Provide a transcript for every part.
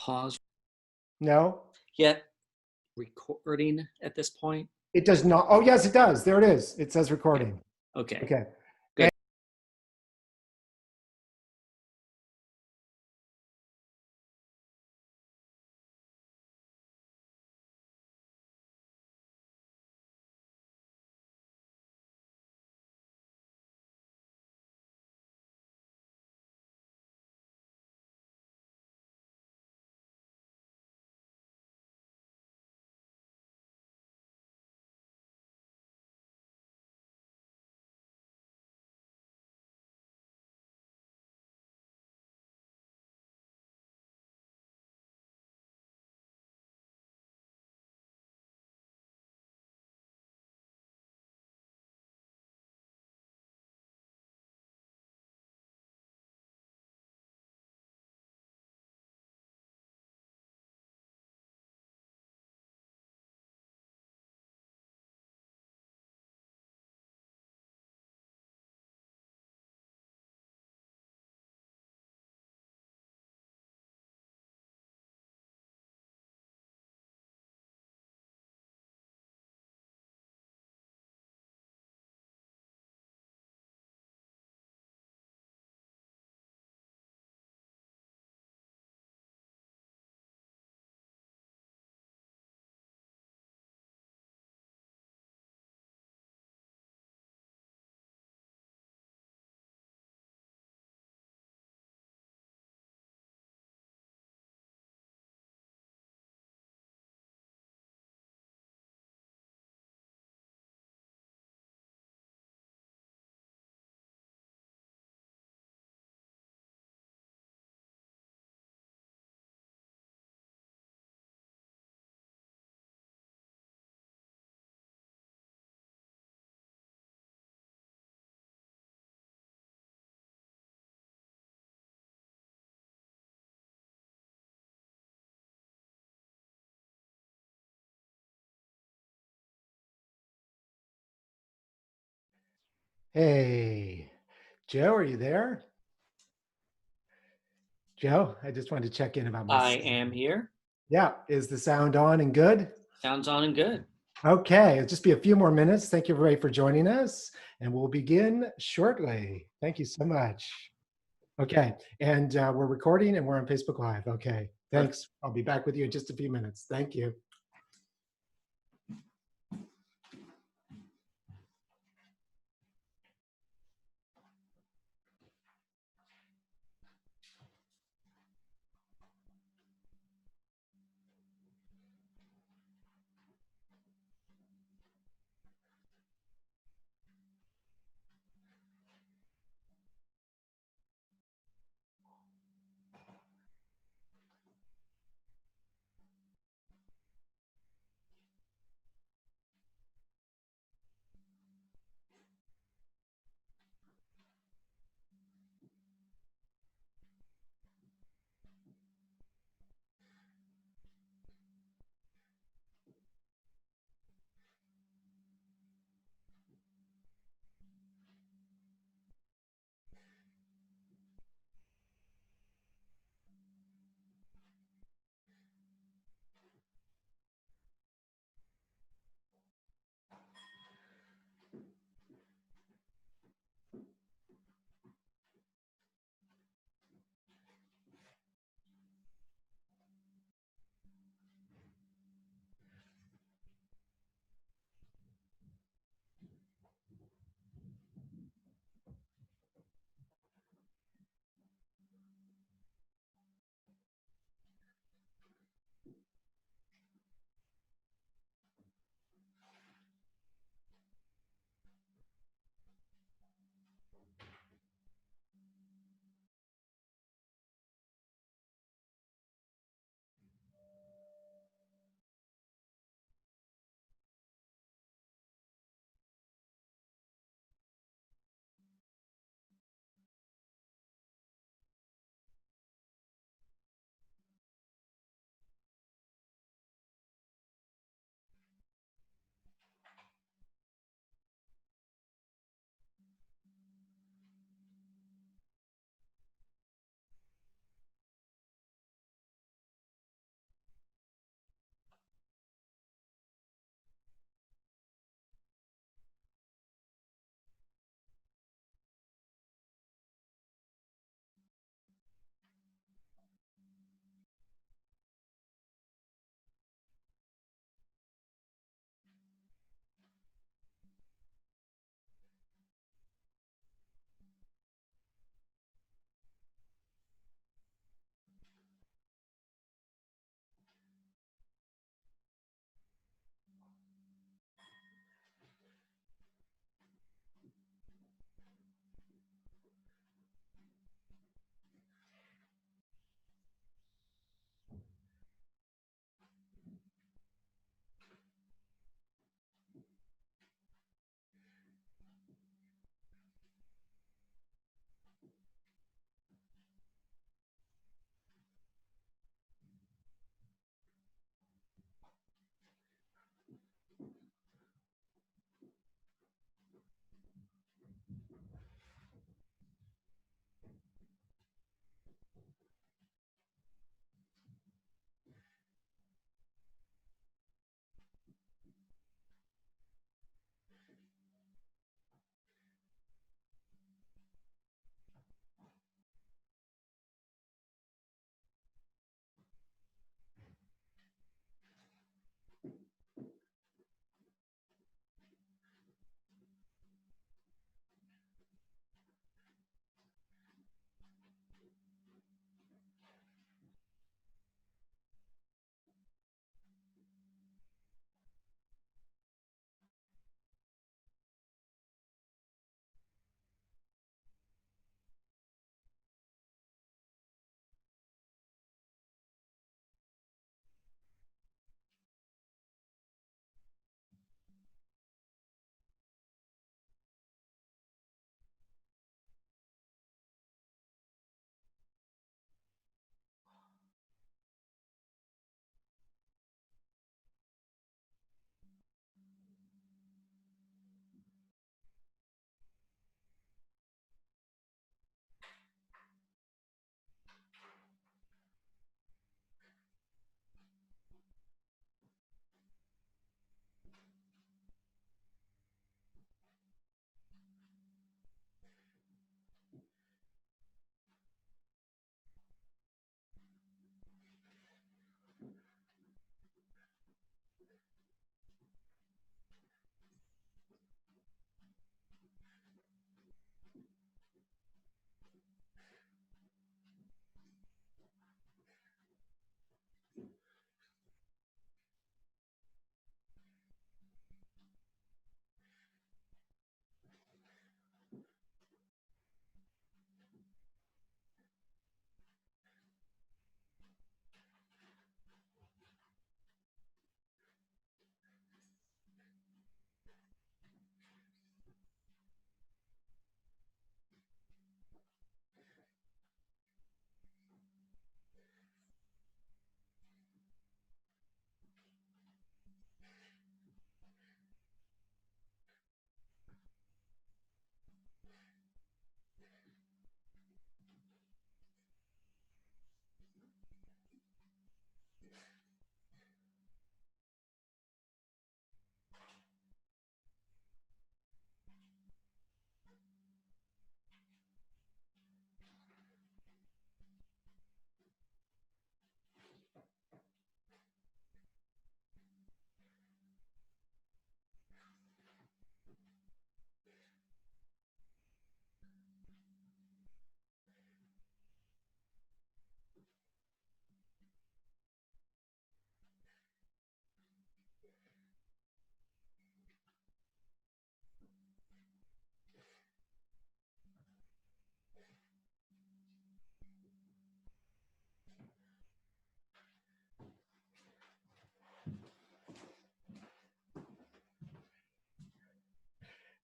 pause No, yet recording at this point? it does not. Oh, yes, it does. There it is. It says recording. Okay. Okay. Good. Hey, Joe, are you there? Joe, I just wanted to check in about my I sound. am here. Yeah, is the sound on and good? Sounds on and good. Okay, it'll just be a few more minutes. Thank you, everybody, for joining us, and we'll begin shortly. Thank you so much. Okay, and we're recording and we're on Facebook Live. Okay, thanks. I'll be back with you in just a few minutes. Thank you.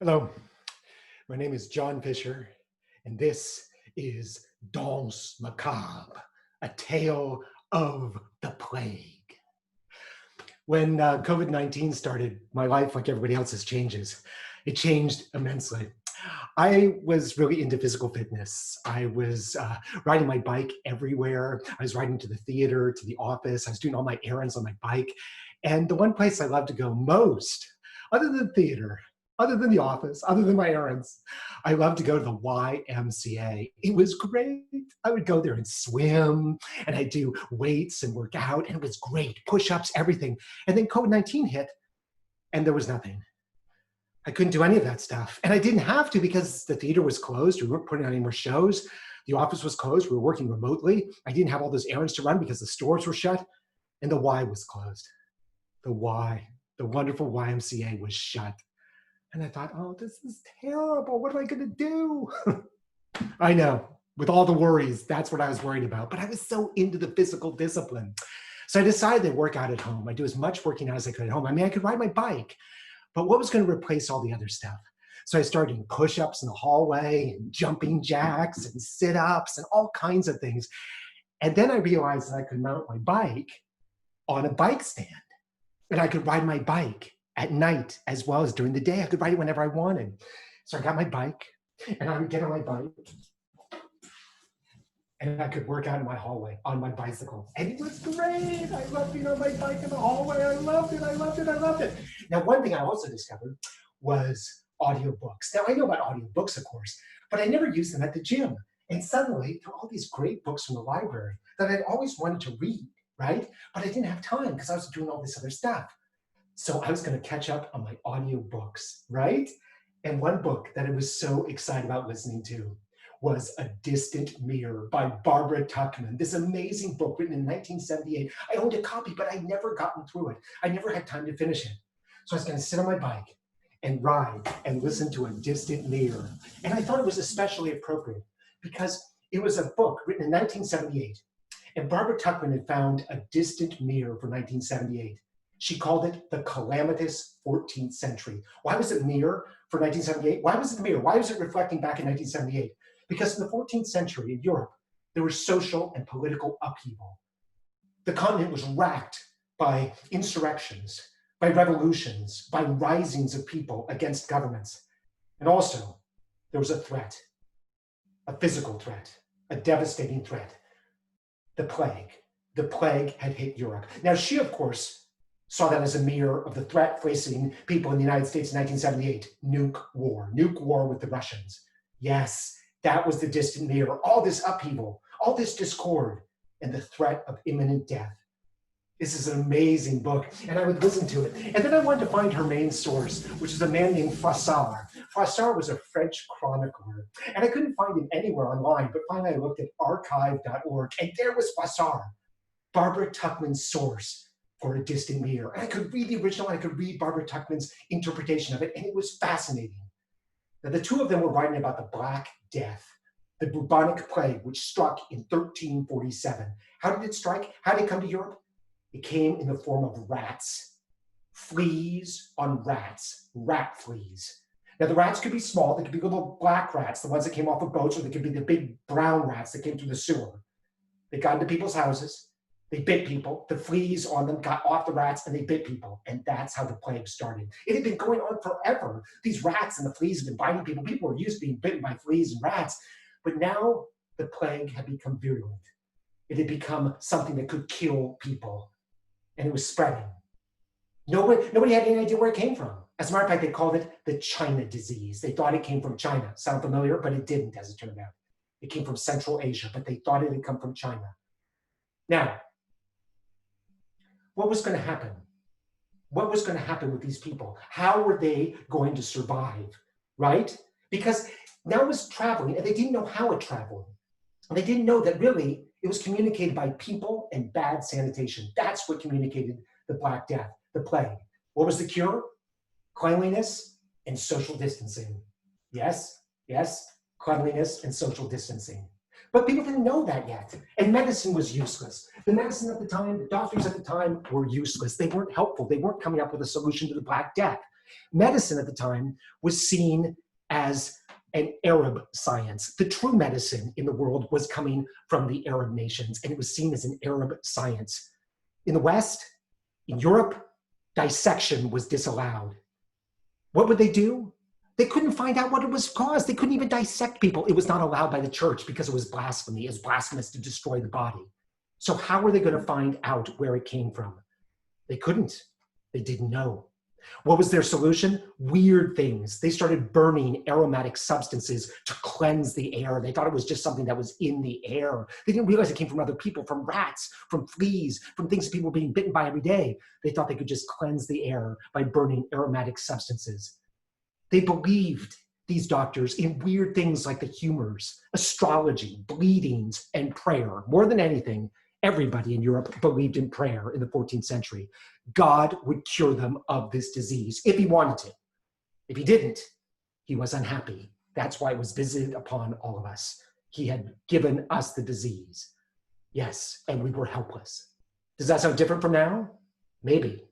Hello, my name is John Fisher, and this is Danse, Macabre, a tale of the plague. When COVID-19 started, my life, like everybody else's, changes. It changed immensely. I was really into physical fitness. I was riding my bike everywhere. I was riding to the theater, to the office. I was doing all my errands on my bike. And the one place I love to go most, other than theater, other than the office, other than my errands, I love to go to the YMCA. It was great. I would go there and swim, and I'd do weights and work out, and it was great. Push-ups, everything. And then COVID-19 hit, and there was nothing. I couldn't do any of that stuff. And I didn't have to because the theater was closed. We weren't putting on any more shows. The office was closed. We were working remotely. I didn't have all those errands to run because the stores were shut, and the Y was closed. The Y, the wonderful YMCA was shut. And I thought, oh, this is terrible. What am I going to do? I know, with all the worries, that's what I was worried about. But I was so into the physical discipline. So I decided to work out at home. I'd do as much working out as I could at home. I mean, I could ride my bike, but what was going to replace all the other stuff? So I started doing push-ups in the hallway and jumping jacks and sit-ups and all kinds of things. And then I realized that I could mount my bike on a bike stand. And I could ride my bike at night as well as during the day. I could ride it whenever I wanted. So I got my bike and I would get on my bike and I could work out in my hallway on my bicycle. And it was great. I loved being on my bike in the hallway. I loved it. I loved it. I loved it. Now, one thing I also discovered was audiobooks. Now, I know about audiobooks, of course, but I never used them at the gym. And suddenly, there were all these great books from the library that I'd always wanted to read, right? But I didn't have time because I was doing all this other stuff. So I was going to catch up on my audiobooks, right? And one book that I was so excited about listening to was A Distant Mirror by Barbara Tuchman. This amazing book written in 1978. I owned a copy, but I'd never gotten through it. I never had time to finish it. So I was going to sit on my bike and ride and listen to A Distant Mirror. And I thought it was especially appropriate because it was a book written in 1978. And Barbara Tuchman had found a distant mirror for 1978. She called it the calamitous 14th century. Why was it mirror for 1978? Why was it the mirror? Why was it reflecting back in 1978? Because in the 14th century in Europe, there was social and political upheaval. The continent was racked by insurrections, by revolutions, by risings of people against governments. And also, there was a threat, a physical threat, a devastating threat, the plague. The plague had hit Europe. Now, she, of course, saw that as a mirror of the threat facing people in the United States in 1978, nuke war with the Russians. Yes, that was the distant mirror, all this upheaval, all this discord, and the threat of imminent death. This is an amazing book, and I would listen to it. And then I wanted to find her main source, which is a man named Froissart. Froissart was a French chronicler, and I couldn't find him anywhere online, but finally I looked at archive.org, and there was Froissart, Barbara Tuchman's source for A Distant Mirror. And I could read the original, and I could read Barbara Tuchman's interpretation of it, and it was fascinating. Now, the two of them were writing about the Black Death, the Bubonic Plague, which struck in 1347. How did it strike? How did it come to Europe? It came in the form of rats, fleas on rats, rat fleas. Now, the rats could be small. They could be little black rats, the ones that came off of boats, or they could be the big brown rats that came through the sewer. They got into people's houses. They bit people. The fleas on them got off the rats and they bit people. And that's how the plague started. It had been going on forever. These rats and the fleas had been biting people. People were used to being bitten by fleas and rats. But now the plague had become virulent. It had become something that could kill people. And it was spreading. Nobody had any idea where it came from. As a matter of fact, they called it the China disease. They thought it came from China. Sound familiar? But it didn't, as it turned out. It came from Central Asia, but they thought it had come from China. Now, what was going to happen? What was going to happen with these people? How were they going to survive, right? Because now it was traveling, and they didn't know how it traveled. And they didn't know that really it was communicated by people and bad sanitation. That's what communicated the Black Death, the plague. What was the cure? Cleanliness and social distancing. Yes, cleanliness and social distancing. But people didn't know that yet. And medicine was useless. The doctors at the time were useless. They weren't helpful. They weren't coming up with a solution to the Black Death. Medicine at the time was seen as an Arab science. The true medicine in the world was coming from the Arab nations, and it was seen as an Arab science. In the West, in Europe, dissection was disallowed. What would they do? They couldn't find out what it was caused. They couldn't even dissect people. It was not allowed by the church because it was blasphemy. It was blasphemous to destroy the body. So how were they going to find out where it came from? They couldn't. They didn't know. What was their solution? Weird things. They started burning aromatic substances to cleanse the air. They thought it was just something that was in the air. They didn't realize it came from other people, from rats, from fleas, from things that people were being bitten by every day. They thought they could just cleanse the air by burning aromatic substances. They believed, these doctors, in weird things like the humors, astrology, bleedings, and prayer. More than anything, everybody in Europe believed in prayer in the 14th century. God would cure them of this disease if he wanted to. If he didn't, he was unhappy. That's why it was visited upon all of us. He had given us the disease. Yes, and we were helpless. Does that sound different from now? Maybe.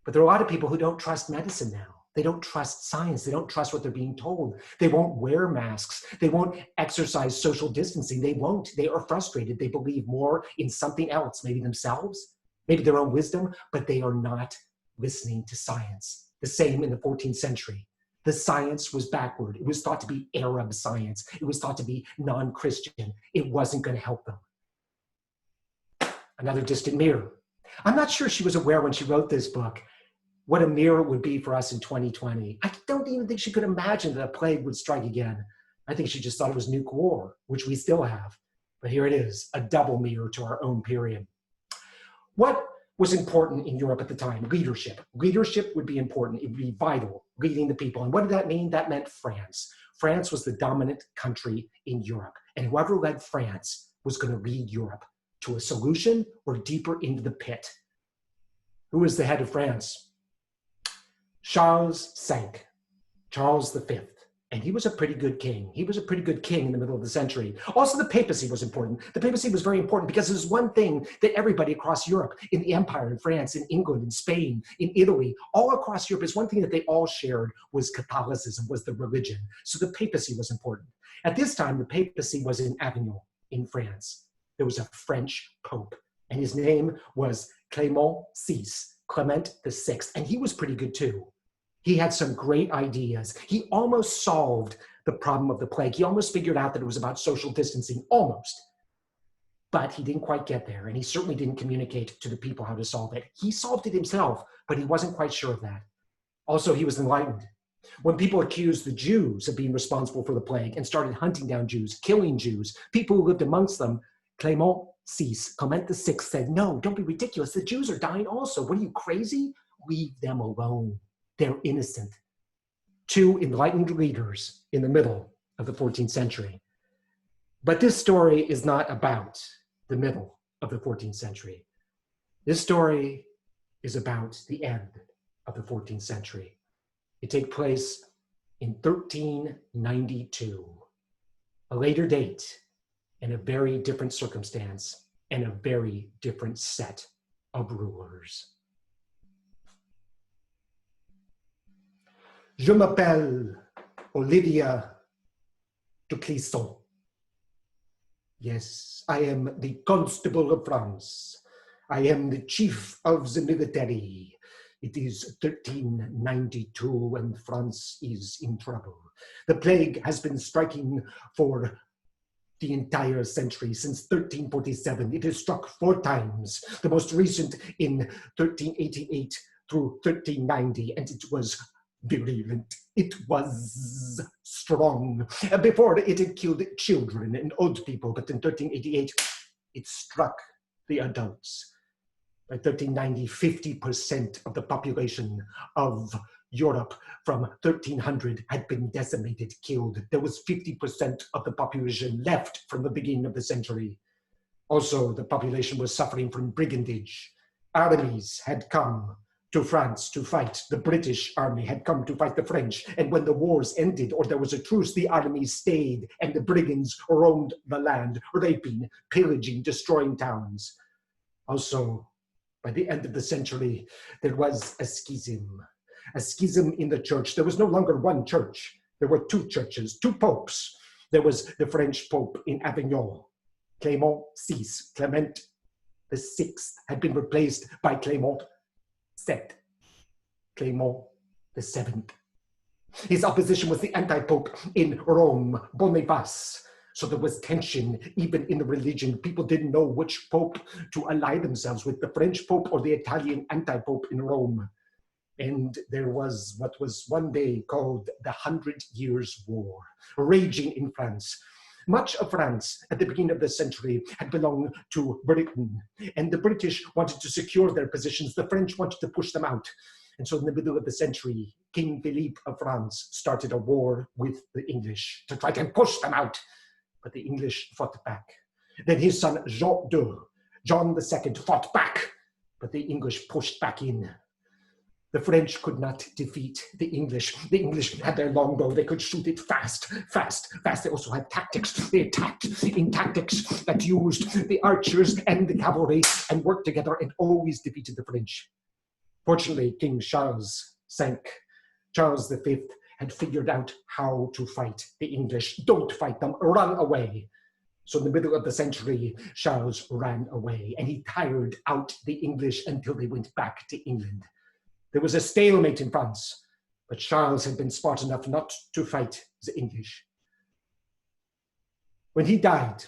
But there are a lot of people who don't trust medicine now. They don't trust science. They don't trust what they're being told. They won't wear masks. They won't exercise social distancing. They won't. They are frustrated. They believe more in something else, maybe themselves, maybe their own wisdom, but they are not listening to science. The same in the 14th century. The science was backward. It was thought to be Arab science. It was thought to be non-Christian. It wasn't going to help them. Another distant mirror. I'm not sure she was aware when she wrote this book what a mirror would be for us in 2020. I don't even think she could imagine that a plague would strike again. I think she just thought it was nuke war, which we still have. But here it is, a double mirror to our own period. What was important in Europe at the time? Leadership. Leadership would be important. It would be vital, leading the people. And what did that mean? That meant France. France was the dominant country in Europe. And whoever led France was going to lead Europe to a solution or deeper into the pit. Who was the head of France? Charles V, Charles V, and he was a pretty good king. He was a pretty good king in the middle of the century. Also, the papacy was important. The papacy was very important because it was one thing that everybody across Europe, in the empire, in France, in England, in Spain, in Italy, all across Europe, is one thing that they all shared was Catholicism, was the religion. So the papacy was important. At this time, the papacy was in Avignon, in France. There was a French pope, and his name was Clement VI, Clement VI, and he was pretty good too. He had some great ideas. He almost solved the problem of the plague. He almost figured out that it was about social distancing, almost. But he didn't quite get there, and he certainly didn't communicate to the people how to solve it. He solved it himself, but he wasn't quite sure of that. Also, he was enlightened. When people accused the Jews of being responsible for the plague and started hunting down Jews, killing Jews, people who lived amongst them, Clement VI said, no, don't be ridiculous. The Jews are dying also. What are you, crazy? Leave them alone. They're innocent. Two enlightened leaders in the middle of the 14th century. But this story is not about the middle of the 14th century. This story is about the end of the 14th century. It takes place in 1392, a later date and a very different circumstance and a very different set of rulers. Je m'appelle Olivia de Clisson. Yes, I am the Constable of France. I am the chief of the military. It is 1392 and France is in trouble. The plague has been striking for the entire century since 1347. It has struck 4 times, the most recent in 1388 through 1390, and it was virulent. It was strong. Before it had killed children and old people, but in 1388, it struck the adults. By 1390, 50% of the population of Europe from 1300 had been decimated, killed. There was 50% of the population left from the beginning of the century. Also, the population was suffering from brigandage. Armies had come to France to fight. The British army had come to fight the French. And when the wars ended or there was a truce, the armies stayed and the brigands roamed the land, raping, pillaging, destroying towns. Also, by the end of the century, there was a schism. a schism in the church. There was no longer one church. There were two churches, two popes. There was the French Pope in Avignon, Clement VI. Clement VI had been replaced by Clement VII. Clement VII. His opposition was the anti-pope in Rome, Boniface. So there was tension even in the religion. People didn't know which pope to ally themselves with, the French pope or the Italian anti-pope in Rome. And there was what was one day called the 100 Years' War, raging in France. Much of France at the beginning of the century had belonged to Britain, and the British wanted to secure their positions. The French wanted to push them out. And so in the middle of the century, King Philippe of France started a war with the English to try to push them out. But the English fought back. Then his son John II fought back, but the English pushed back in. The French could not defeat the English. The English had their longbow. They could shoot it fast, fast, fast. They also had tactics. They attacked in tactics that used the archers and the cavalry and worked together and always defeated the French. Fortunately, King Charles sank. Charles V had figured out how to fight the English. Don't fight them, run away. So in the middle of the century, Charles ran away and he tired out the English until they went back to England. There was a stalemate in France, but Charles had been smart enough not to fight the English. When he died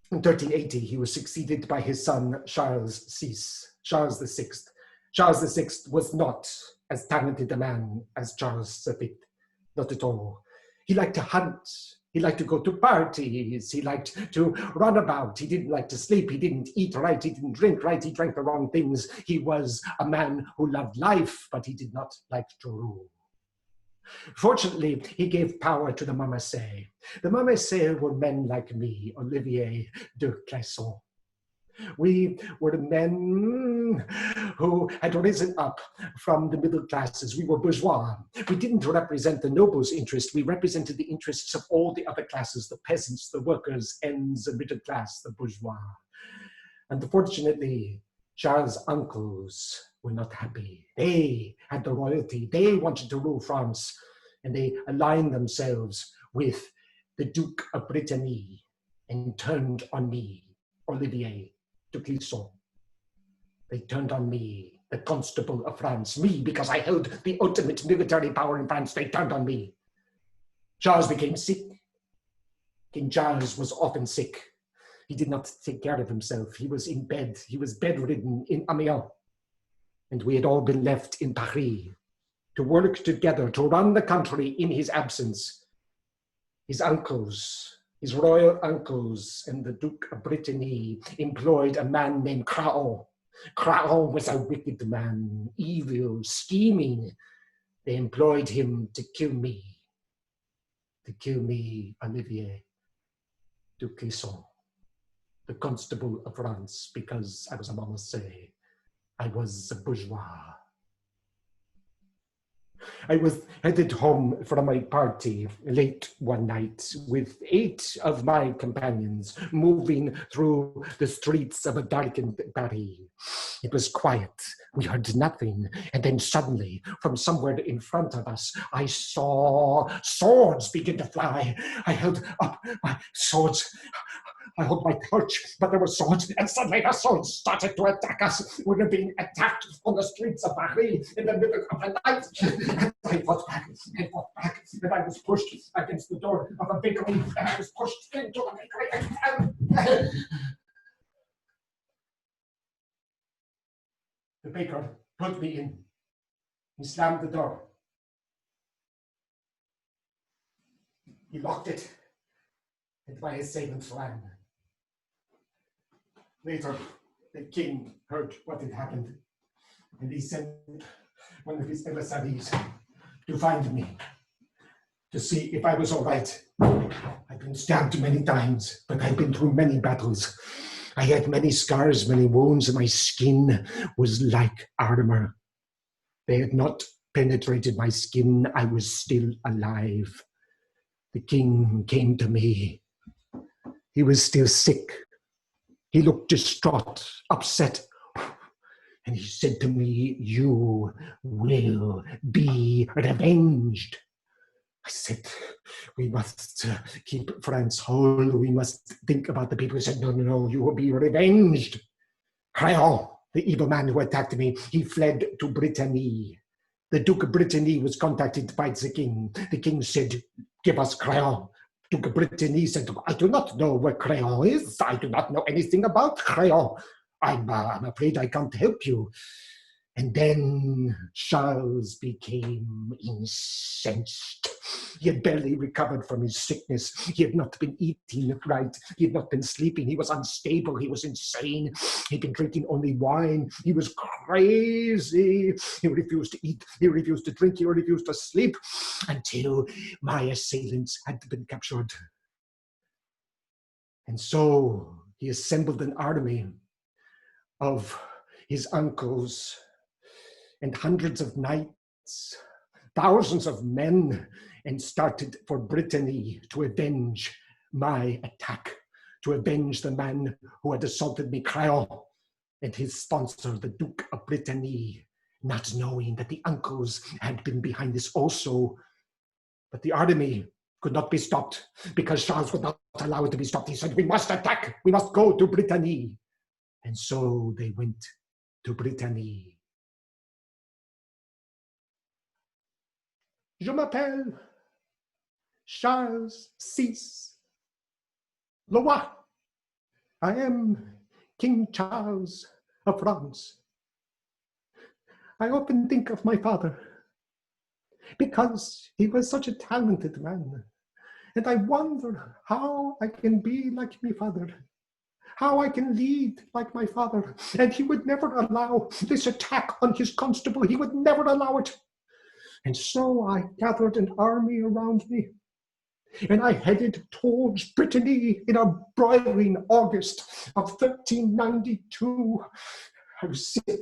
in 1380, he was succeeded by his son, Charles VI. Charles VI was not as talented a man as Charles V, not at all. He liked to hunt. He liked to go to parties. He liked to run about. He didn't like to sleep. He didn't eat right. He didn't drink right. He drank the wrong things. He was a man who loved life, but he did not like to rule. Fortunately, he gave power to the Marmassais. The Marmassais were men like me, Olivier de Clisson. We were the men who had risen up from the middle classes. We were bourgeois. We didn't represent the nobles' interest. We represented the interests of all the other classes, the peasants, the workers, and the middle class, the bourgeois. Unfortunately, Charles' uncles were not happy. They had the royalty. They wanted to rule France, and they aligned themselves with the Duke of Brittany and turned on me, Olivier de Clisson. They turned on me, the Constable of France, me, because I held the ultimate military power in France. They turned on me. Charles became sick. King Charles was often sick. He did not take care of himself. He was in bed. He was bedridden in Amiens. And we had all been left in Paris to work together, to run the country in his absence. His uncles, his royal uncles and the Duke of Brittany employed a man named Craon. Craon was a wicked man, evil, scheming. They employed him to kill me, Olivier de Clisson, the Constable of France, because I was a Marmassais. I was a bourgeois. I was headed home from a party late one night with 8 of my companions moving through the streets of a darkened Paris. It was quiet. We heard nothing. And then suddenly, from somewhere in front of us, I saw swords begin to fly. I held up my swords. I held my torch, but there were swords, and suddenly the swords started to attack us. We were being attacked on the streets of Paris in the middle of the night. And I fought back, and I was pushed against the door of a bakery, and I was pushed into the bakery. The baker put me in. He slammed the door. He locked it, and my assailants ran. Later, the king heard what had happened, and he sent one of his emissaries to find me, to see if I was all right. I've been stabbed many times, but I've been through many battles. I had many scars, many wounds, and my skin was like armor. They had not penetrated my skin. I was still alive. The king came to me. He was still sick. He looked distraught, upset. And he said to me, you will be revenged. I said, we must keep France whole. We must think about the people. He said, no, no, no, you will be revenged. Crayon, the evil man who attacked me, he fled to Brittany. The Duke of Brittany was contacted by the king. The king said, give us Crayon. Duke of Brittany said, I do not know where Crayon is. I do not know anything about Crayon. I'm afraid I can't help you. And then Charles became incensed. He had barely recovered from his sickness. He had not been eating right. He had not been sleeping. He was unstable. He was insane. He'd been drinking only wine. He was crazy. He refused to eat. He refused to drink. He refused to sleep until my assailants had been captured. And so he assembled an army of his uncles and hundreds of knights, thousands of men, and started for Brittany to avenge my attack, to avenge the man who had assaulted me, Crayon, and his sponsor, the Duke of Brittany, not knowing that the uncles had been behind this also. But the army could not be stopped because Charles would not allow it to be stopped. He said, we must attack, we must go to Brittany. And so they went to Brittany. Je m'appelle Charles VI, le roi. I am King Charles of France. I often think of my father because he was such a talented man. And I wonder how I can be like my father, how I can lead like my father. And he would never allow this attack on his constable. He would never allow it. And so I gathered an army around me, and I headed towards Brittany in a broiling August of 1392. I was sick.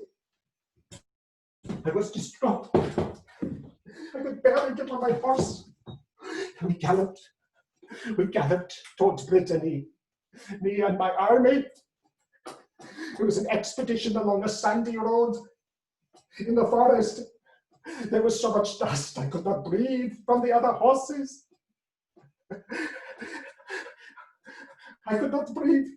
I was distraught. I could barely get on my horse. And we galloped towards Brittany, me and my army. It was an expedition along a sandy road in the forest. There was so much dust, I could not breathe from the other horses. I could not breathe.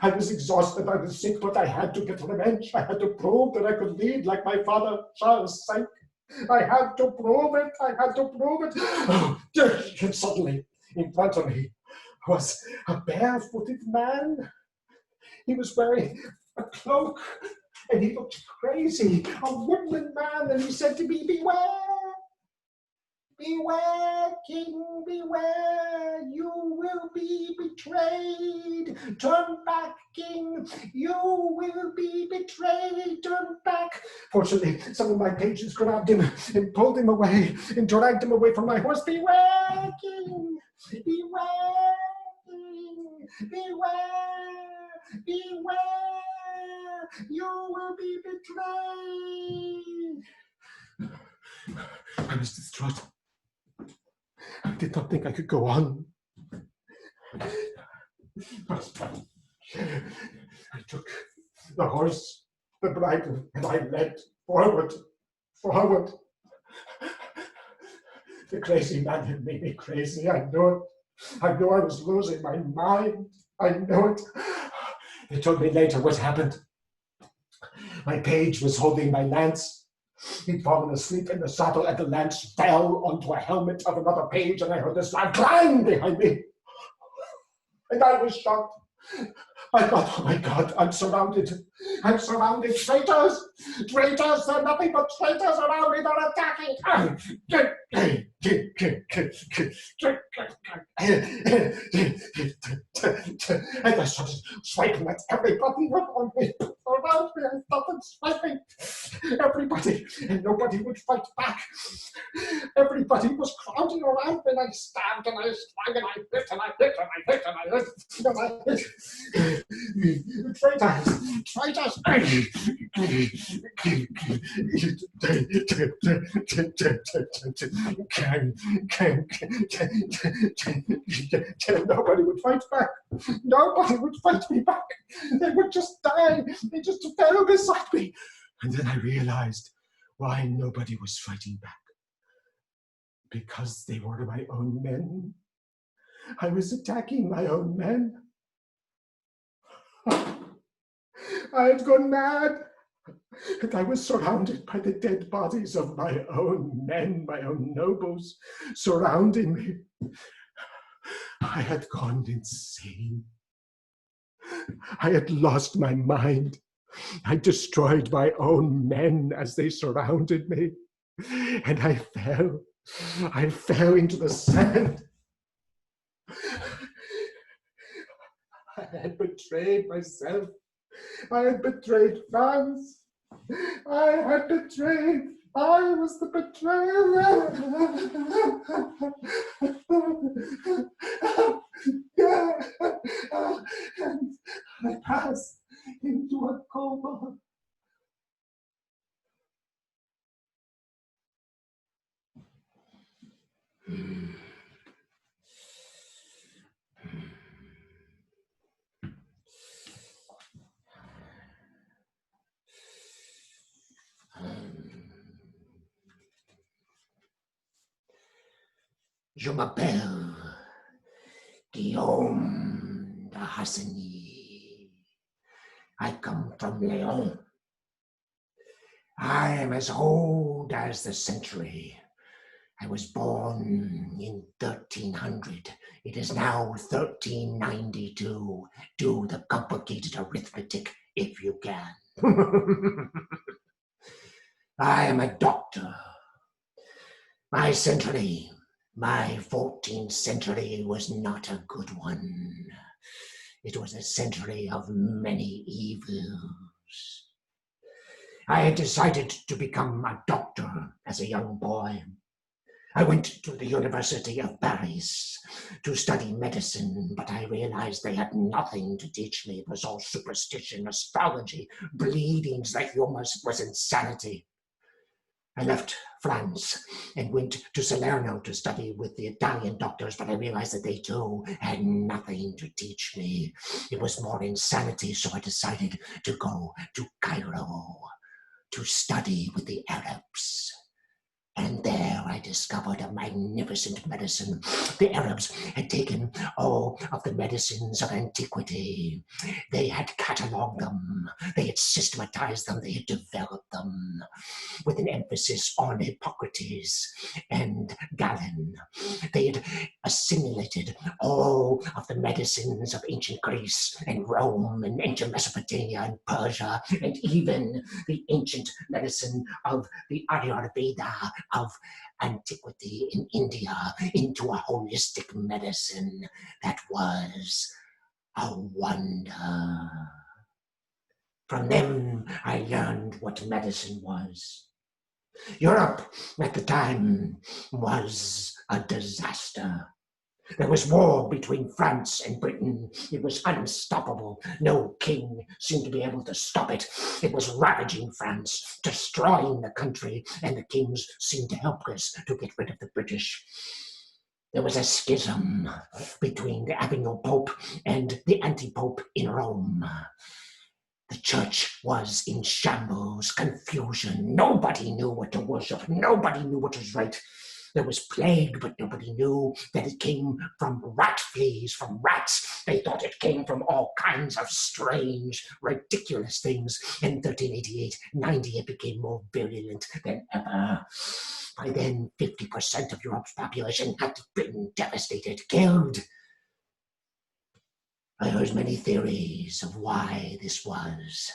I was exhausted, I was sick, but I had to get revenge. I had to prove that I could lead like my father, Charles V. I had to prove it, Oh, and suddenly, in front of me was a barefooted man. He was wearing a cloak, and he looked crazy, a woodland man, and he said to me, beware, beware, king, beware, you will be betrayed. Turn back, king, you will be betrayed, turn back. Fortunately, some of my pages grabbed him and pulled him away and dragged him away from my horse. Beware, king, beware, king, beware, beware. You will be betrayed. I was distraught. I did not think I could go on. But I took the horse, the bridle, and I led forward. The crazy man had made me crazy. I knew it. I knew I was losing my mind. I knew it. They told me later what happened. My page was holding my lance. He'd fallen asleep in the saddle, and the lance fell onto a helmet of another page, and I heard this loud clang behind me. And I was shocked. I thought, oh my God, I'm surrounded. Traitors! Traitors! There are nothing but traitors around me. They're attacking. And I started swiping at everybody around me. I started swiping everybody, and nobody would fight back. Everybody was crowding around me, and I stabbed, and I swung, and I hit, and I hit, and I hit, and I hit, and I hit. Traitors! Nobody would fight back. Nobody would fight me back. They would just die. They just fell beside me. And then I realized why nobody was fighting back. Because they were my own men. I was attacking my own men. I had gone mad. And I was surrounded by the dead bodies of my own men, my own nobles, surrounding me. I had gone insane. I had lost my mind. I destroyed my own men as they surrounded me. And I fell into the sand. I had betrayed myself. I had betrayed France. I had betrayed. I was the betrayer. And I passed into a coma. Je m'appelle Guillaume de Harsigny. I come from Lyon. I am as old as the century. I was born in 1300. It is now 1392. Do the complicated arithmetic if you can. I am a doctor. My century, my 14th century was not a good one. It was a century of many evils. I had decided to become a doctor as a young boy. I went to the University of Paris to study medicine, but I realized they had nothing to teach me. It was all superstition, astrology, bleedings like humors. It was insanity. I left France and went to Salerno to study with the Italian doctors, but I realized that they too had nothing to teach me. It was more insanity, so I decided to go to Cairo to study with the Arabs. And there I discovered a magnificent medicine. The Arabs had taken all of the medicines of antiquity. They had catalogued them. They had systematized them. They had developed them with an emphasis on Hippocrates and Galen. They had assimilated all of the medicines of ancient Greece and Rome and ancient Mesopotamia and Persia and even the ancient medicine of the Ayurveda of antiquity in India into a holistic medicine that was a wonder. From them, I learned what medicine was. Europe at the time was a disaster. There was war between France and Britain. It was unstoppable. No king seemed to be able to stop it. It was ravaging France, destroying the country, and the kings seemed helpless to get rid of the British. There was a schism between the Avignon Pope and the anti-pope in Rome. The church was in shambles, confusion. Nobody knew what to worship. Nobody knew what was right. There was plague, but nobody knew that it came from rat fleas, from rats. They thought it came from all kinds of strange, ridiculous things. In 1388-90, it became more virulent than ever. By then, 50% of Europe's population had been devastated, killed. I heard many theories of why this was.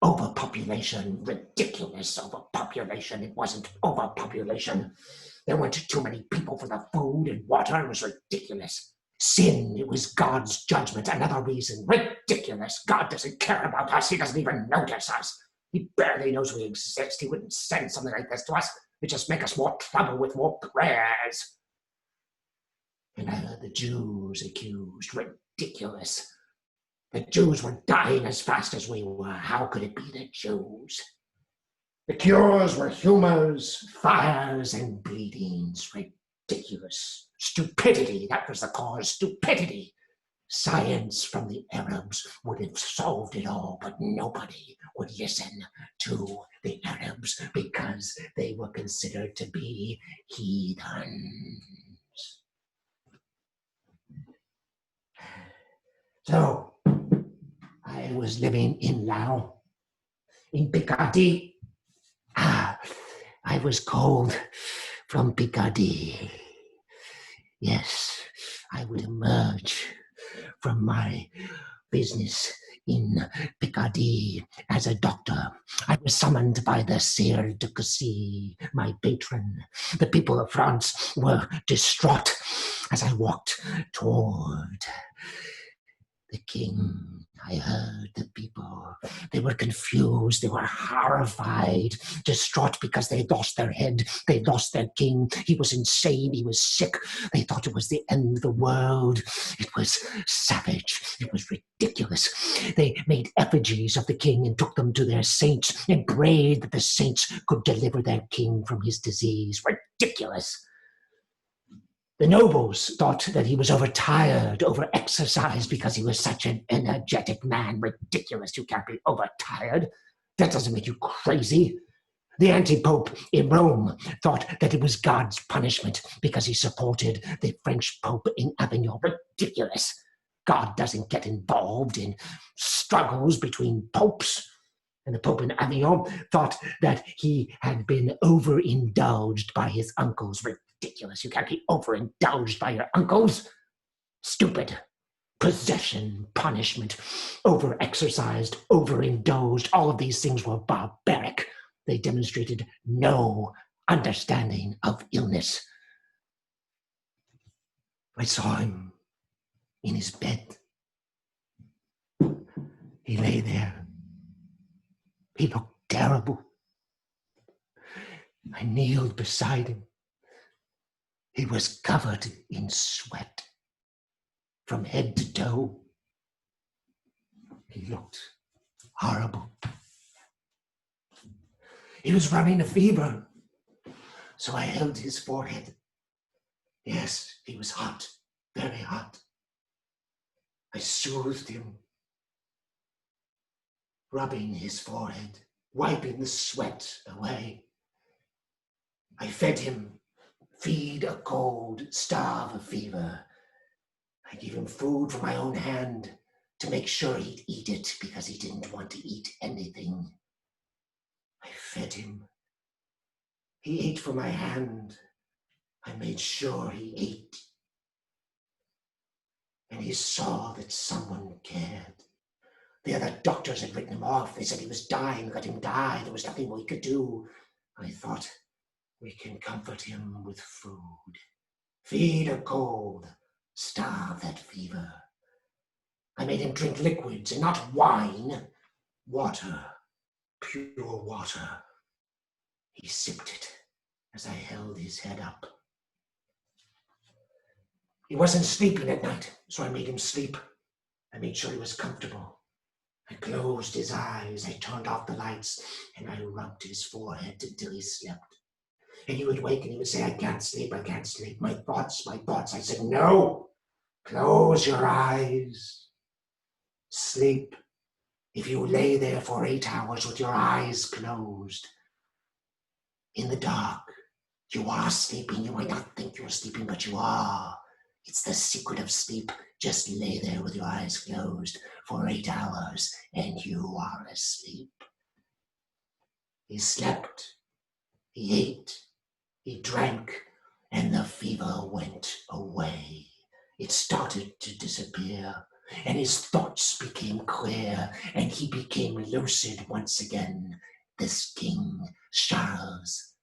Overpopulation, ridiculous overpopulation. It wasn't overpopulation. There weren't too many people for the food and water. It was ridiculous. Sin, it was God's judgment. Another reason, ridiculous. God doesn't care about us. He doesn't even notice us. He barely knows we exist. He wouldn't send something like this to us. It'd just make us more trouble with more prayers. And I heard the Jews accused. Ridiculous. The Jews were dying as fast as we were. How could it be the Jews? The cures were humors, fires, and bleedings. Ridiculous. Stupidity, that was the cause. Stupidity. Science from the Arabs would have solved it all, but nobody would listen to the Arabs because they were considered to be heathens. So, I was living in Laos, in Picardy. I was called from Picardy. Yes, I would emerge from my business in Picardy as a doctor. I was summoned by the Sieur de Cossy, my patron. The people of France were distraught as I walked toward the king. I heard the people. They were confused. They were horrified, distraught because they lost their head. They lost their king. He was insane. He was sick. They thought it was the end of the world. It was savage. It was ridiculous. They made effigies of the king and took them to their saints and prayed that the saints could deliver their king from his disease. Ridiculous. The nobles thought that he was overtired, overexercised because he was such an energetic man. Ridiculous. You can't be overtired. That doesn't make you crazy. The anti-pope in Rome thought that it was God's punishment because he supported the French pope in Avignon. Ridiculous. God doesn't get involved in struggles between popes. And the Pope in Avignon thought that he had been overindulged by his uncles. Ridiculous. You can't be overindulged by your uncles. Stupid. Possession, punishment, overexercised, overindulged. All of these things were barbaric. They demonstrated no understanding of illness. I saw him in his bed. He lay there. He looked terrible. I kneeled beside him. He was covered in sweat from head to toe. He looked horrible. He was running a fever, so I held his forehead. Yes, he was hot, very hot. I soothed him, rubbing his forehead, wiping the sweat away. I fed him, feed a cold, starve a fever. I gave him food from my own hand to make sure he'd eat it because he didn't want to eat anything. I fed him. He ate from my hand. I made sure he ate. And he saw that someone cared. The other doctors had written him off. They said he was dying. Let him die. There was nothing we could do. I thought, we can comfort him with food. Feed a cold. Starve that fever. I made him drink liquids and not wine. Water. Pure water. He sipped it as I held his head up. He wasn't sleeping at night, so I made him sleep. I made sure he was comfortable. I closed his eyes, I turned off the lights, and I rubbed his forehead until he slept. And he would wake and he would say, I can't sleep, I can't sleep. My thoughts. I said, no, close your eyes. Sleep. If you lay there for 8 hours with your eyes closed, in the dark, you are sleeping. You might not think you're sleeping, but you are. It's the secret of sleep. Just lay there with your eyes closed for 8 hours and you are asleep. He slept, he ate, he drank, and the fever went away. It started to disappear, and his thoughts became clear, and he became lucid once again. This King Charles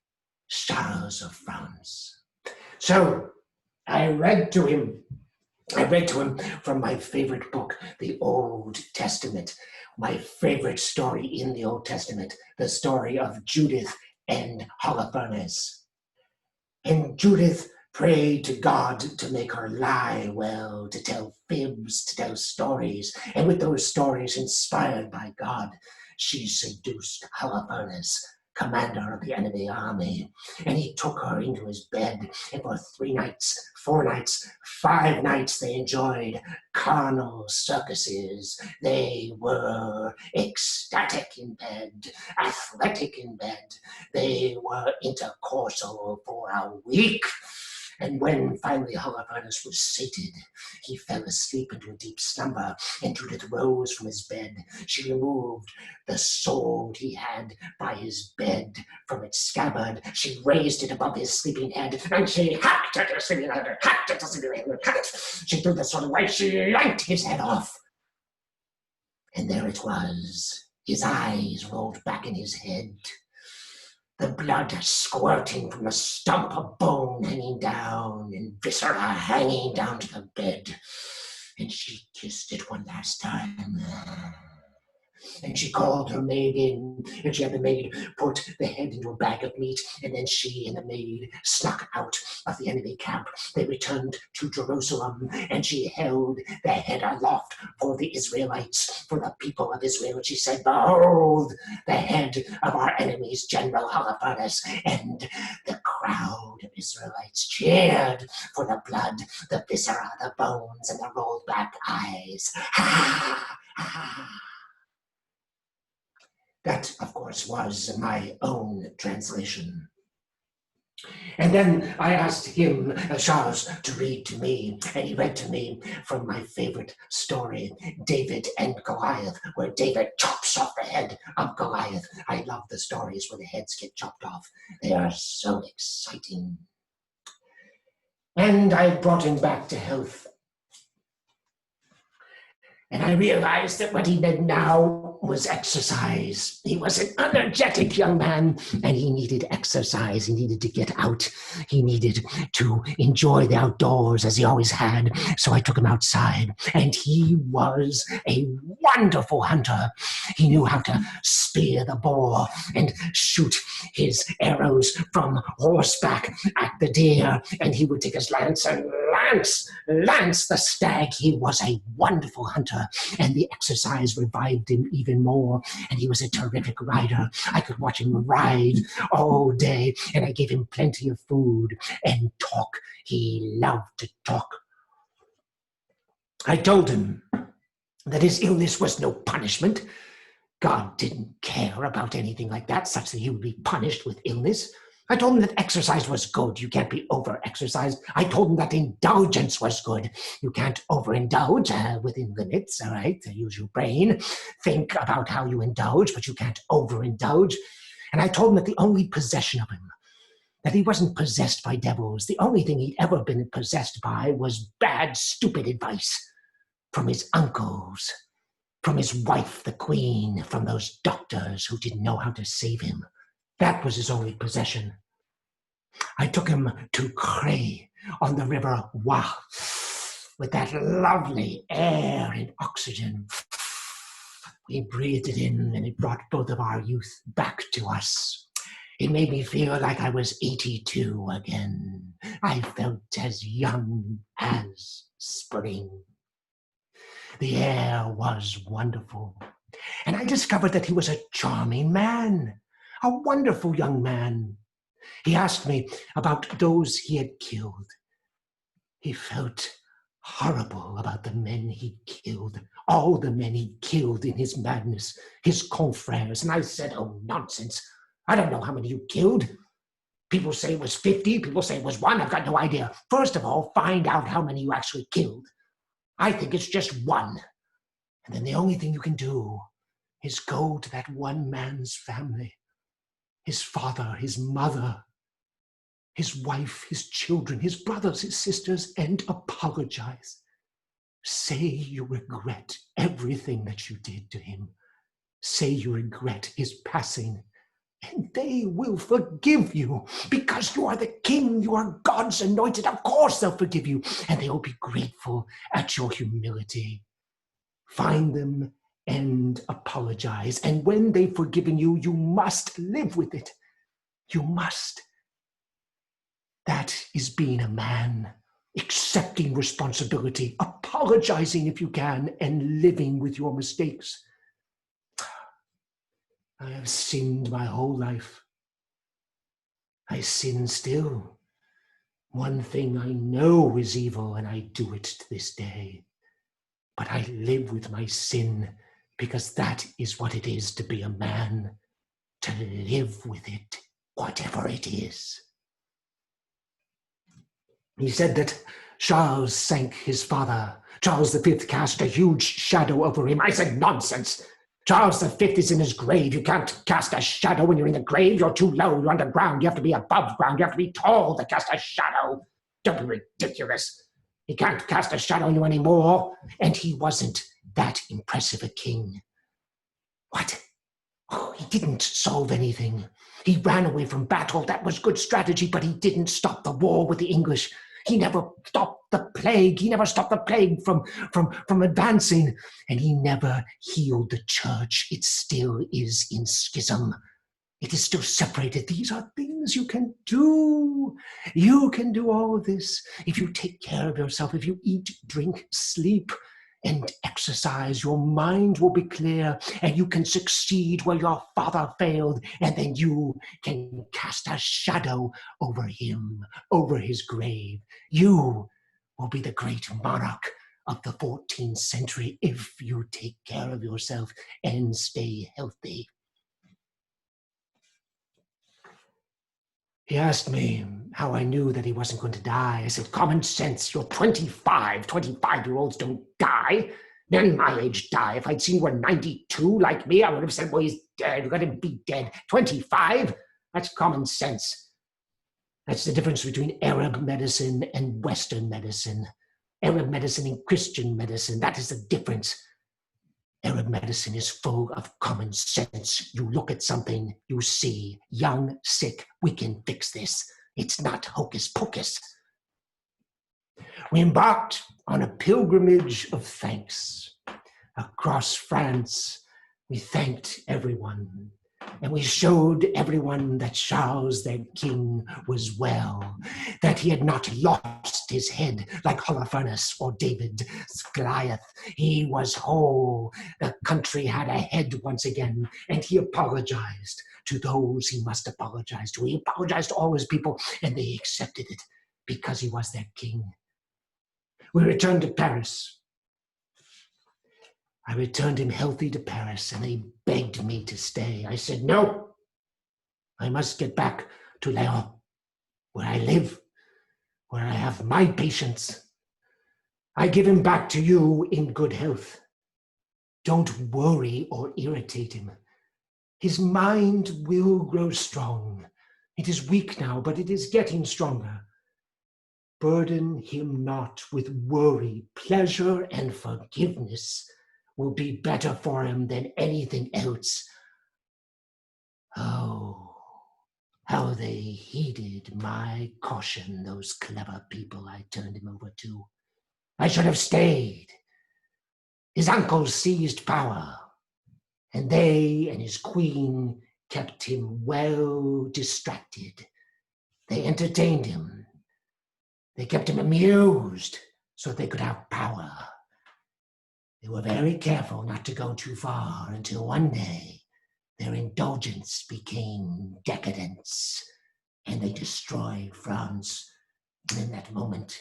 of France. So, I read to him from my favorite book, the Old Testament, my favorite story in the Old Testament, the story of Judith and Holofernes. And Judith prayed to God to make her lie well, to tell fibs, to tell stories. And with those stories inspired by God, she seduced Holofernes, commander of the enemy army. And he took her into his bed, and for 3 nights, 4 nights, 5 nights they enjoyed carnal circuses. They were ecstatic in bed, athletic in bed. They were intercoursal for a week. And when finally Holofernes was sated, he fell asleep into a deep slumber, and Judith rose from his bed. She removed the sword he had by his bed from its scabbard. She raised it above his sleeping head, and she hacked at his sleeping head, hacked at his sleeping head, hacked. She threw the sword away, she yanked his head off. And there it was. His eyes rolled back in his head. The blood squirting from a stump of bone hanging down, and viscera hanging down to the bed. And she kissed it one last time. And she called her maid in, and she had the maid put the head into a bag of meat, and then she and the maid snuck out of the enemy camp. They returned to Jerusalem, and she held the head aloft for the Israelites, for the people of Israel. And she said, "Behold, the head of our enemy's general Holofernes." And the crowd of Israelites cheered for the blood, the viscera, the bones, and the rolled back eyes. Ha! Ha! That, of course, was my own translation. And then I asked him, Charles, to read to me, and he read to me from my favorite story, David and Goliath, where David chops off the head of Goliath. I love the stories where the heads get chopped off. They are so exciting. And I brought him back to health. And I realized that what he needed now was exercise. He was an energetic young man, and he needed exercise. He needed to get out. He needed to enjoy the outdoors, as he always had. So I took him outside, and he was a wonderful hunter. He knew how to spear the boar and shoot his arrows from horseback at the deer, and he would take his lance and lance the stag. He was a wonderful hunter, and the exercise revived him even more, and he was a terrific rider. I could watch him ride all day, and I gave him plenty of food and talk. He loved to talk. I told him that his illness was no punishment. God didn't care about anything like that, such that he would be punished with illness. I told him that exercise was good. You can't be over-exercised. I told him that indulgence was good. You can't overindulge within limits, all right? Use your brain. Think about how you indulge, but you can't overindulge. And I told him that the only possession of him, that he wasn't possessed by devils. The only thing he'd ever been possessed by was bad, stupid advice from his uncles, from his wife, the queen, from those doctors who didn't know how to save him. That was his only possession. I took him to Cray on the river Wah, with that lovely air and oxygen. We breathed it in, and it brought both of our youth back to us. It made me feel like I was 82 again. I felt as young as spring. The air was wonderful, and I discovered that he was a charming man. A wonderful young man. He asked me about those he had killed. He felt horrible about the men he killed, all the men he killed in his madness, his confrères. And I said, "Oh, nonsense. I don't know how many you killed. People say it was 50, people say it was 1. I've got no idea. First of all, find out how many you actually killed. I think it's just 1. And then the only thing you can do is go to that one man's family. His father, his mother, his wife, his children, his brothers, his sisters, and apologize. Say you regret everything that you did to him. Say you regret his passing, and they will forgive you because you are the king, you are God's anointed. Of course they'll forgive you, and they will be grateful at your humility. Find them and apologize. And when they've forgiven you, you must live with it. You must. That is being a man, accepting responsibility, apologizing if you can, and living with your mistakes. I have sinned my whole life. I sin still. One thing I know is evil, and I do it to this day. But I live with my sin, because that is what it is to be a man, to live with it, whatever it is. He said that Charles sank his father. Charles V cast a huge shadow over him. I said, nonsense. Charles V is in his grave. You can't cast a shadow when you're in the grave. You're too low. You're underground. You have to be above ground. You have to be tall to cast a shadow. Don't be ridiculous. He can't cast a shadow on you anymore. And he wasn't that impressive a king. What? Oh, he didn't solve anything. He ran away from battle. That was good strategy, but he didn't stop the war with the English. He never stopped the plague. He never stopped the plague from advancing. And he never healed the church. It still is in schism. It is still separated. These are things you can do. You can do all of this if you take care of yourself, if you eat, drink, sleep, and exercise. Your mind will be clear, and you can succeed where your father failed, and then you can cast a shadow over him, over his grave. You will be the great monarch of the 14th century if you take care of yourself and stay healthy. He asked me how I knew that he wasn't going to die. I said, common sense, you're 25. 25-year-olds don't die. Men my age die. If I'd seen you were 92 like me, I would have said, well, he's dead. Let him be dead. 25? That's common sense. That's the difference between Arab medicine and Western medicine. Arab medicine and Christian medicine, that is the difference. Arab medicine is full of common sense. You look at something, you see, young, sick, we can fix this. It's not hocus pocus. We embarked on a pilgrimage of thanks. Across France, we thanked everyone. And we showed everyone that Charles, their king, was well, that he had not lost his head like Holofernes or David Goliath. He was whole. The country had a head once again, and he apologized to those he must apologize to. He apologized to all his people, and they accepted it because he was their king. We returned to Paris. I returned him healthy to Paris, and they begged me to stay. I said, no, I must get back to Léon, where I live, where I have my patients. I give him back to you in good health. Don't worry or irritate him. His mind will grow strong. It is weak now, but it is getting stronger. Burden him not with worry. Pleasure and forgiveness will be better for him than anything else. Oh, how they heeded my caution, those clever people I turned him over to. I should have stayed. His uncles seized power, and they and his queen kept him well distracted. They entertained him. They kept him amused so they could have power. They were very careful not to go too far until one day their indulgence became decadence and they destroyed France. And in that moment,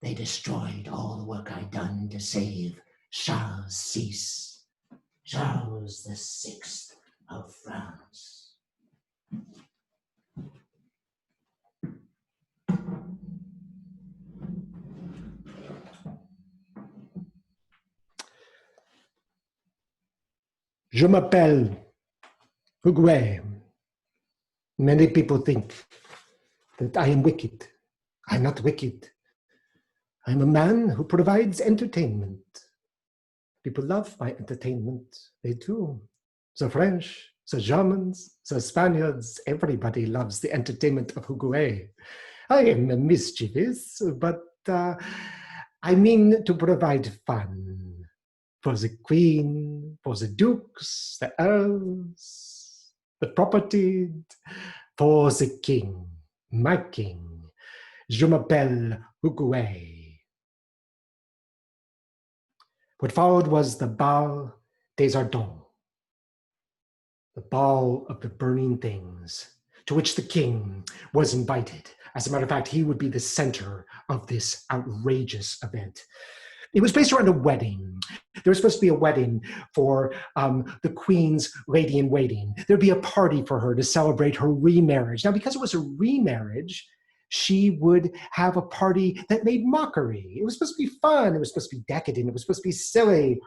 they destroyed all the work I'd done to save Charles VI, Charles VI of France. Je m'appelle Huguet. Many people think that I am wicked. I'm not wicked. I'm a man who provides entertainment. People love my entertainment. They do. The French, the Germans, the Spaniards, everybody loves the entertainment of Huguet. I am mischievous, but I mean to provide fun for the queen, for the dukes, the earls, the propertied, for the king, my king. Je m'appelle Huguet. What followed was the Bal des Ardents, the ball of the burning things. to which the king was invited. As a matter of fact, he would be the center of this outrageous event. It was based around a wedding. There was supposed to be a wedding for the queen's lady-in-waiting. There'd be a party for her to celebrate her remarriage. Now, because it was a remarriage, she would have a party that made mockery. It was supposed to be fun. It was supposed to be decadent. It was supposed to be silly.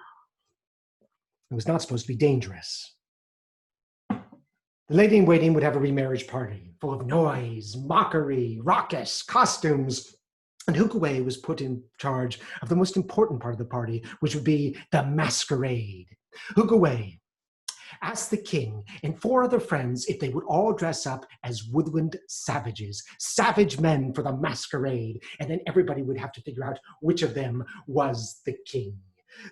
It was not supposed to be dangerous. The lady-in-waiting would have a remarriage party full of noise, mockery, raucous costumes. And Hukaway was put in charge of the most important part of the party, which would be the masquerade. Hukaway asked the king and 4 other friends if they would all dress up as woodland savages, savage men for the masquerade, and then everybody would have to figure out which of them was the king.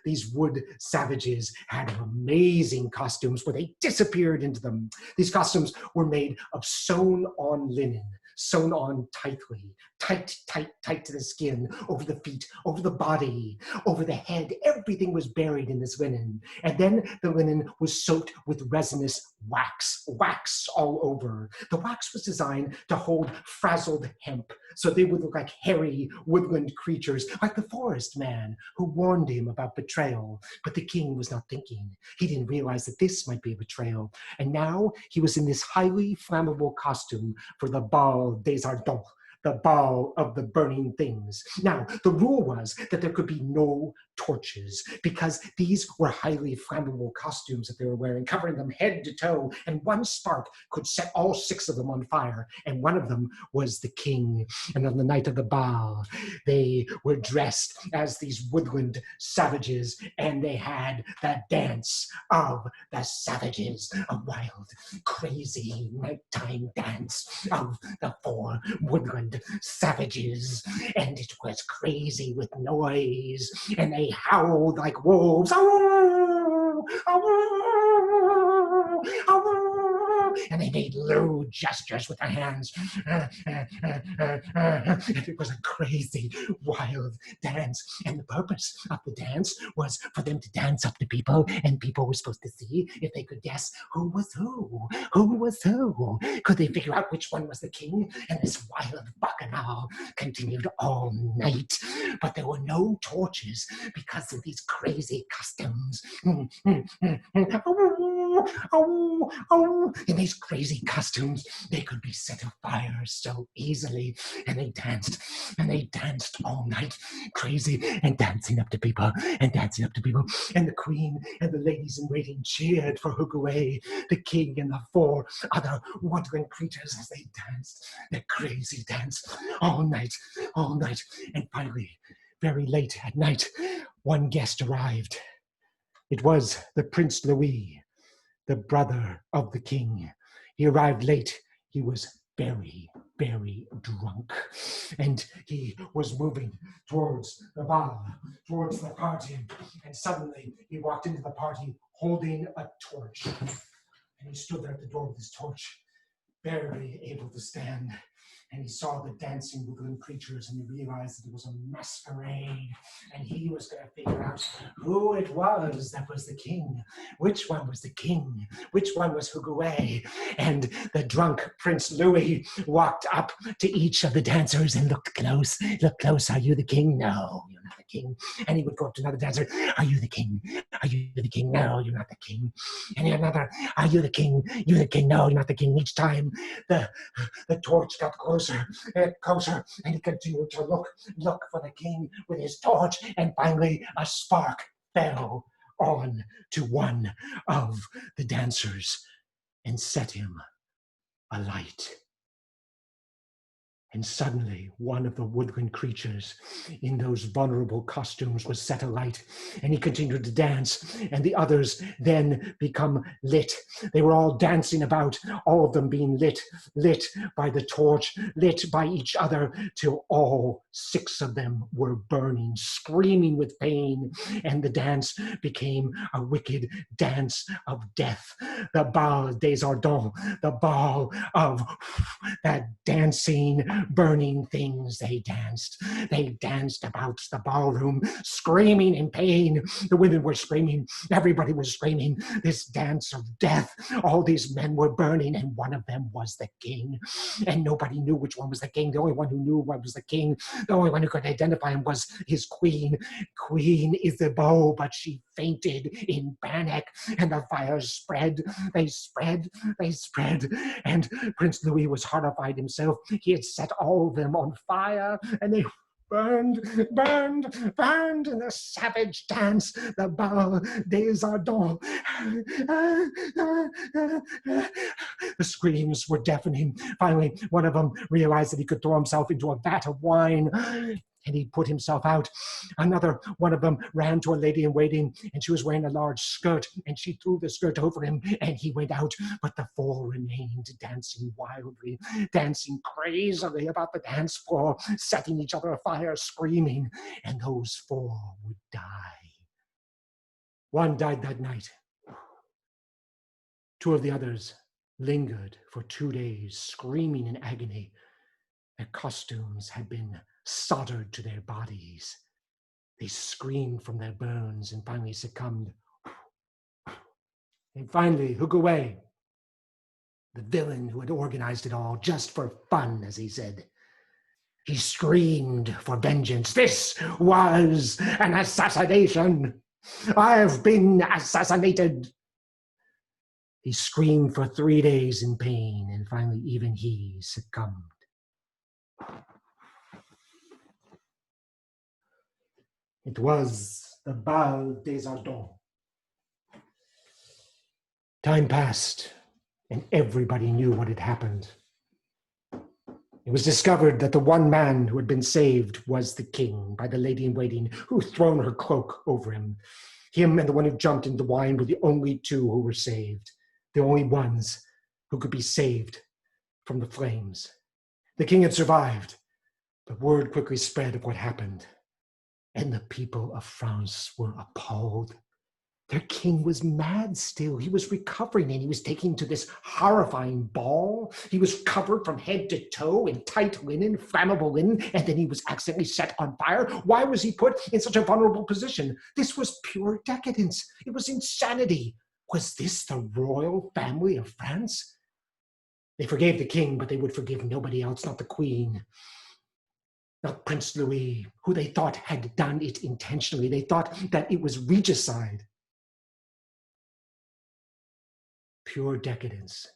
These wood savages had amazing costumes where they disappeared into them. These costumes were made of sewn-on linen, sewn on tightly, tight to the skin, over the feet, over the body, over the head. Everything was buried in this linen. And then the linen was soaked with resinous wax all over. The wax was designed to hold frazzled hemp, so they would look like hairy woodland creatures, like the forest man who warned him about betrayal. But the king was not thinking. He didn't realize that this might be a betrayal. And now he was in this highly flammable costume for the Bal des Ardents, the ball of the burning things. Now, the rule was that there could be no torches because these were highly flammable costumes that they were wearing, covering them head to toe, and one spark could set all 6 of them on fire, and one of them was the king. And on the night of the ball, they were dressed as these woodland savages, and they had the dance of the savages, a wild, crazy nighttime dance of the 4 woodland savages, and it was crazy with noise, and they howled like wolves. And they made lewd gestures with their hands. It was a crazy, wild dance. And the purpose of the dance was for them to dance up to people, and people were supposed to see if they could guess who was who. Who was who? Could they figure out which one was the king? And this wild bacchanal continued all night. But there were no torches because of these crazy costumes. In these crazy costumes, they could be set afire so easily. And they danced all night, crazy, and dancing up to people, and dancing up to people. And the queen and the ladies in waiting cheered for Hukaway, the king, and the 4 other woodland creatures as they danced their crazy dance all night. And finally, very late at night, one guest arrived. It was the Prince Louis, the brother of the king. He arrived late. He was very, very drunk. And he was moving towards the ball, towards the party. And suddenly he walked into the party holding a torch. And he stood there at the door with his torch, barely able to stand. And he saw the dancing woodland creatures, and he realized that it was a masquerade, and he was going to figure out who it was that was the king. Which one was the king? Which one was Hukaway? And the drunk Prince Louis walked up to each of the dancers and looked close. Look close. Are you the king? No, you're not the king. And he would go up to another dancer. Are you the king? Are you the king? No, you're not the king. And another. Are you the king? You're the king. No, you're not the king. Each time the torch got closer and closer, and he continued to look for the king with his torch, and finally a spark fell on to one of the dancers and set him alight. And suddenly, one of the woodland creatures in those vulnerable costumes was set alight, and he continued to dance, and the others then become lit. They were all dancing about, all of them being lit by the torch, lit by each other, till all 6 of them were burning, screaming with pain, and the dance became a wicked dance of death. The Bal des Ardents, the ball of that dancing, burning things they danced. They danced about the ballroom, screaming in pain. The women were screaming. Everybody was screaming. This dance of death. All these men were burning, and one of them was the king. And nobody knew which one was the king. The only one who knew what was the king, the only one who could identify him was his queen, Queen Isabeau, but she fainted in panic, and the fires spread. They spread, and Prince Louis was horrified himself. He had set all of them on fire, and they burned in the savage dance, the Bal des Ardents. The screams were deafening. Finally, one of them realized that he could throw himself into a vat of wine, and he put himself out. Another one of them ran to a lady in waiting, and she was wearing a large skirt, and she threw the skirt over him, and he went out. But the four remained dancing wildly, dancing crazily about the dance floor, setting each other afire, screaming, and those four would die. One died that night. Two of the others lingered for 2 days, screaming in agony. Their costumes had been soldered to their bodies. They screamed from their burns and finally succumbed. And finally, Hugouet, the villain who had organized it all just for fun, as he said, he screamed for vengeance. This was an assassination. I've been assassinated. He screamed for 3 days in pain, and finally even he succumbed. It was the Bal des Ardents. Time passed, and everybody knew what had happened. It was discovered that the one man who had been saved was the king by the lady-in-waiting who had thrown her cloak over him. Him and the one who jumped into the wine were the only two who were saved, the only ones who could be saved from the flames. The king had survived, but word quickly spread of what happened. And the people of France were appalled. Their king was mad still. He was recovering, and he was taken to this horrifying ball. He was covered from head to toe in tight linen, flammable linen, and then he was accidentally set on fire. Why was he put in such a vulnerable position? This was pure decadence. It was insanity. Was this the royal family of France? They forgave the king, but they would forgive nobody else, not the queen. Not Prince Louis, who they thought had done it intentionally. They thought that it was regicide. Pure decadence.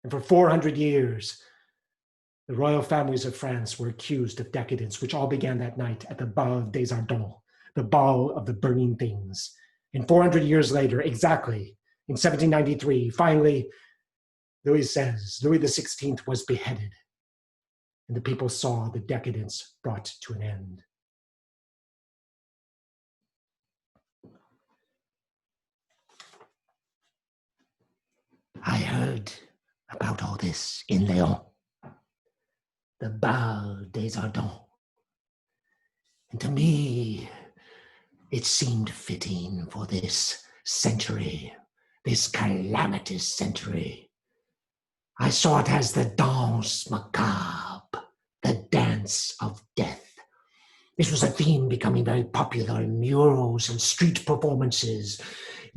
And for 400 years, the royal families of France were accused of decadence, which all began that night at the Bal des Ardents, the ball of the burning things. And 400 years later, exactly, in 1793, finally, Louis XVI was beheaded. And the people saw the decadence brought to an end. I heard about all this in Lyon, the Bal des Ardents. And to me, it seemed fitting for this century, this calamitous century. I saw it as the Danse Macabre, the dance of death. This was a theme becoming very popular in murals and street performances.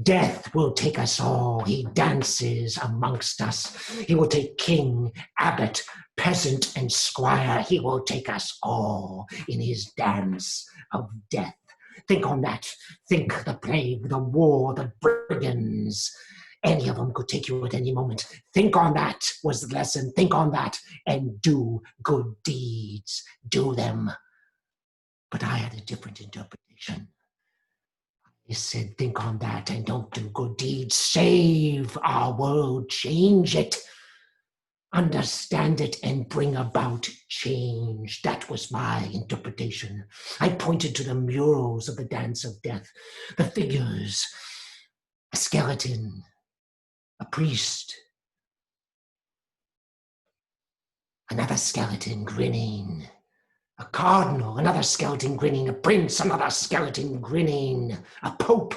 Death will take us all. He dances amongst us. He will take king, abbot, peasant, and squire. He will take us all in his dance of death. Think on that. Think the plague, the war, the brigands. Any of them could take you at any moment. Think on that was the lesson. Think on that and do good deeds. Do them. But I had a different interpretation. I said, think on that and don't do good deeds. Save our world. Change it. Understand it and bring about change. That was my interpretation. I pointed to the murals of the Dance of Death, the figures, a skeleton, a priest, another skeleton grinning, a cardinal, another skeleton grinning, a prince, another skeleton grinning, a pope,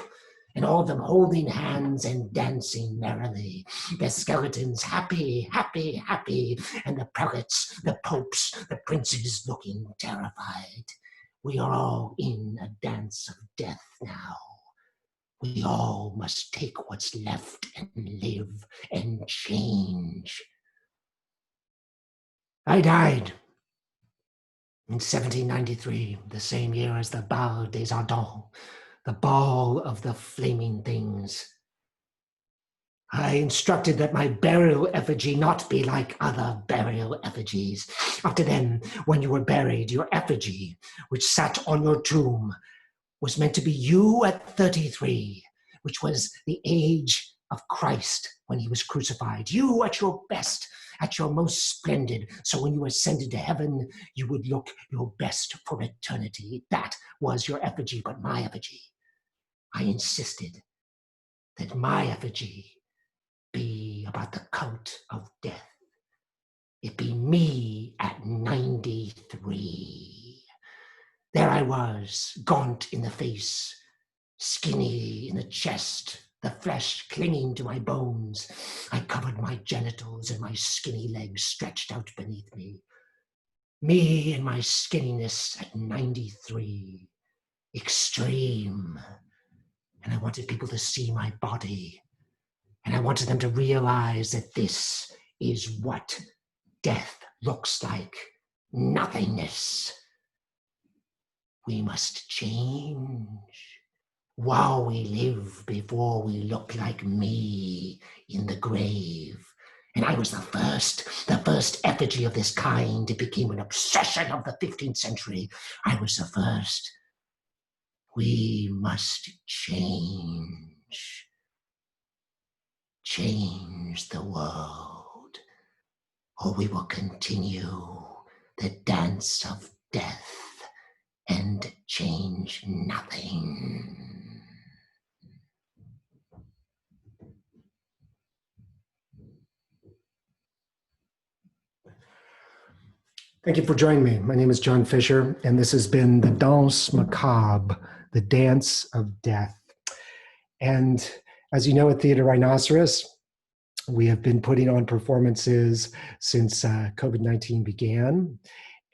and all of them holding hands and dancing merrily, their skeletons happy, happy, happy, and the prelates, the popes, the princes looking terrified. We are all in a dance of death now. We all must take what's left and live and change. I died in 1793, the same year as the Bal des Ardents, the ball of the flaming things. I instructed that my burial effigy not be like other burial effigies. After then, when you were buried, your effigy, which sat on your tomb, was meant to be you at 33, which was the age of Christ when he was crucified. You at your best, at your most splendid. So when you ascended to heaven, you would look your best for eternity. That was your effigy, but my effigy. I insisted that my effigy be about the coat of death. It be me at 93. There I was, gaunt in the face, skinny in the chest, the flesh clinging to my bones. I covered my genitals and my skinny legs stretched out beneath me. Me and my skinniness at 93. Extreme. And I wanted people to see my body. And I wanted them to realize that this is what death looks like. Nothingness. We must change while we live before we look like me in the grave. And I was the first effigy of this kind. It became an obsession of the 15th century. I was the first. We must change. Change the world, or we will continue the dance of death and change nothing. Thank you for joining me. My name is John Fisher, and this has been the Danse Macabre, the Dance of Death. And as you know, at Theater Rhinoceros, we have been putting on performances since COVID-19 began.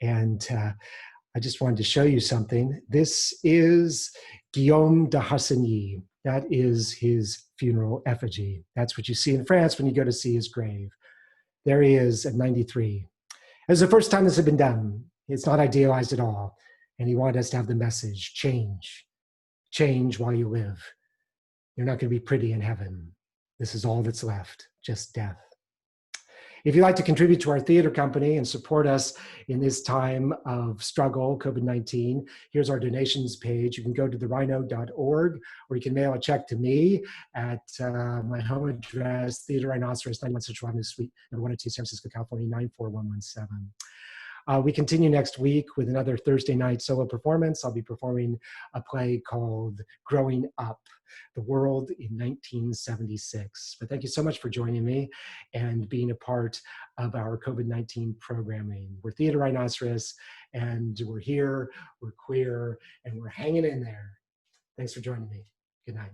And I just wanted to show you something. This is Guillaume de Harsigny. That is his funeral effigy. That's what you see in France when you go to see his grave. There he is at 93. It was the first time this had been done. It's not idealized at all. And he wanted us to have the message, change. Change while you live. You're not going to be pretty in heaven. This is all that's left, just death. If you'd like to contribute to our theater company and support us in this time of struggle, COVID-19, here's our donations page. You can go to therhino.org, or you can mail a check to me at my home address, Theater Rhinoceros, 91 Central Avenue, Suite number 102, San Francisco, California, 94117. We continue next week with another Thursday night solo performance. I'll be performing a play called Growing Up, The World in 1976. But thank you so much for joining me and being a part of our COVID-19 programming. We're Theater Rhinoceros, and we're here, we're queer, and we're hanging in there. Thanks for joining me. Good night.